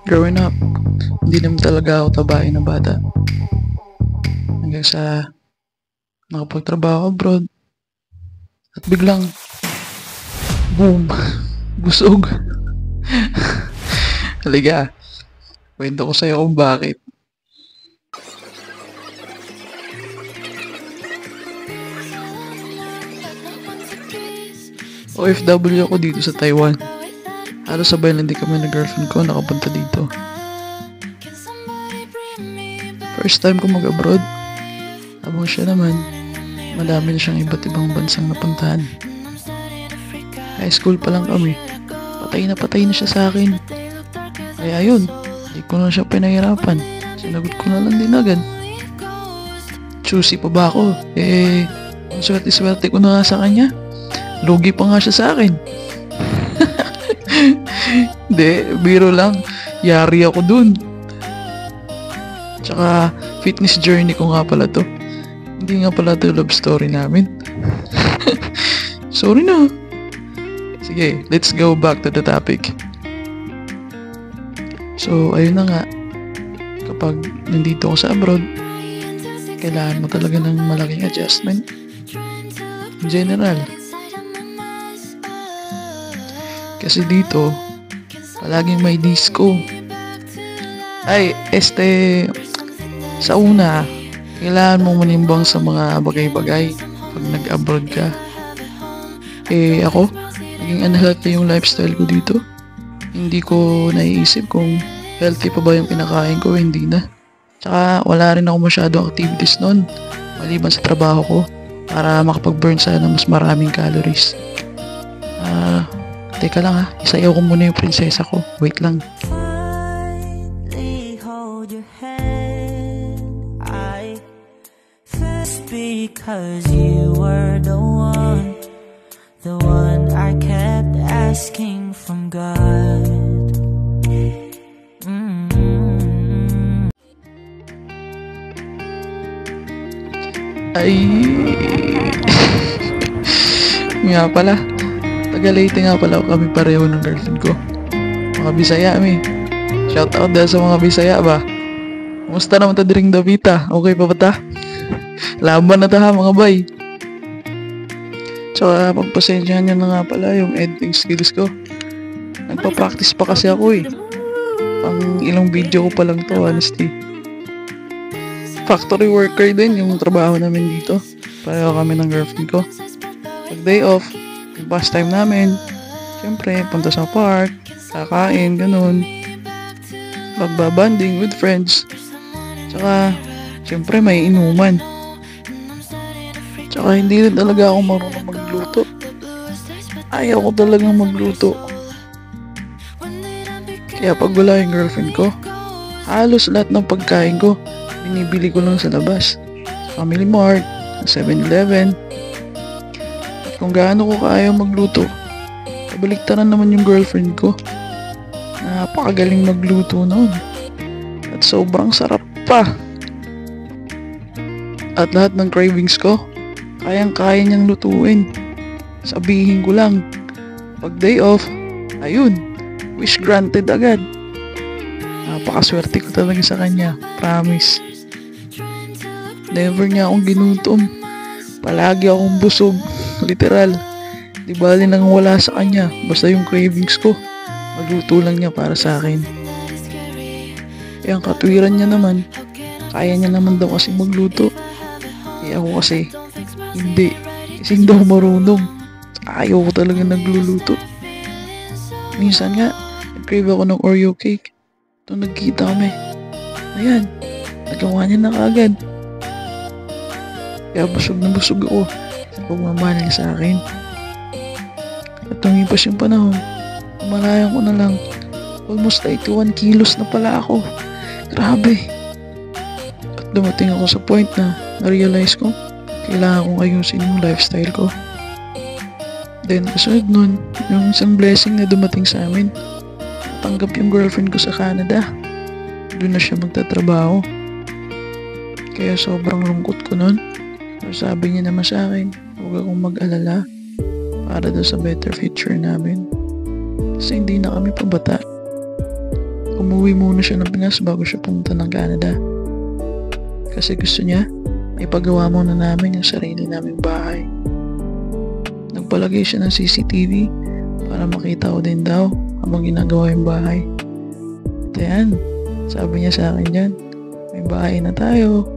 Growing up, hindi naman talaga ako tabain na bata. Hanggang sa nakapagtrabaho abroad at biglang boom, busog. Halika, kwento ko sa'yo kung bakit. OFW ako dito sa Taiwan. Halos sabay lang din kami ng girlfriend ko nakapunta dito. First time ko mag-abroad. Habang siya naman, madami na siyang iba't ibang bansang napuntahan. High school pa lang kami. Patay na siya sa akin. Kaya yun, hindi ko na siya pinahirapan. Sinagot ko na lang din agad. Choosy pa ba ako? Ang swerte-swerte ko na nga sa kanya. Lugi pa nga siya sa akin. Hindi, biro lang. Yari ako dun. Tsaka, fitness journey ko nga pala to. Hindi nga pala to love story namin. Sorry na. Sige, let's go back to the topic. So, ayun na nga. Kapag nandito ako sa abroad, kailangan mo talaga ng malaking adjustment. In general. Kasi dito, palaging may disco. Sa una, kailangan mong manimbang sa mga bagay-bagay pag nag-abroad ka. Ako, naging unhealthy yung lifestyle ko dito. Hindi ko naiisip kung healthy pa ba yung pinakain ko, hindi na. Tsaka, wala rin ako masyadong activities noon, maliban sa trabaho ko, para makapag-burn sana mas maraming calories. Teka lang ha, isayaw ko muna yung prinsesa ko. Wait lang. Because you were the one I kept asking from God. Nga pala, taga-Leyte nga pala kami pareho ng girlfriend ko. Mga Bisaya mi. Shout out dahil sa mga Bisaya ba. Kumusta naman ta diring Davita? Okay pa ba ta? Laban na ta ha mga bay. Tsaka pagpasensyahan nyo na nga pala yung editing skills ko. Nagpa-practice pa kasi ako Pang ilang video ko pa lang to, honestly. Factory worker din yung trabaho namin dito. Pareho kami ng girlfriend ko. Pag day off, yung pastime namin, syempre punta sa park, kakain, ganun. Magbabanding with friends. Tsaka syempre may inuman. Tsaka hindi rin talaga ako marunong magluto. Ayaw ko talagang magluto. Kaya pag wala yung girlfriend ko, halos lahat ng pagkain ko, binibili ko lang sa labas. Family Mart, 7-Eleven. At kung gaano ko kaayaw magluto, kabaliktaran naman yung girlfriend ko. Napakagaling magluto noon. At sobrang sarap pa. At lahat ng cravings ko, kayang-kaya niyang lutuin. Sabihin ko lang, pag day off, ayun, wish granted agad. Napakaswerte ko talaga sa kanya, promise. Never niya akong ginutom. Palagi akong busog, literal. Di bali nang wala sa kanya, basta yung cravings ko, magluto lang niya para sa akin. Ang katwiran niya naman, kaya niya naman daw kasi magluto. Ako kasi, hindi. Kasi hindi ako marunong. Ayaw ko talaga nagluluto. Minsan nga, nag-crave ako ng Oreo cake. Ito nagkita kami. Ayan, nagawa niya na kaagad. Kaya busog na busog ako sa pagmamahal niya sa akin. At tumipas yung panahon, umalayan ko na lang. Almost 81 kilos na pala ako. Grabe. At dumating ako sa point na na-realize ko, kailangan kong ayusin yung lifestyle ko. Then, kasunod nun, yung isang blessing na dumating sa amin, natanggap yung girlfriend ko sa Canada. Doon na siya magtatrabaho. Kaya sobrang lungkot ko nun. Sabi niya naman sa akin, huwag akong mag-alala para doon sa better future namin. Kasi hindi na kami pabata. umuwi muna siya ng Pinas bago siya pumunta ng Canada. Kasi gusto niya, ipagawa muna namin yung sarili naming bahay. Nagpalagay siya ng CCTV para makita ko din daw habang ginagawa yung bahay. At ayan, sabi niya sa akin dyan, may bahay na tayo.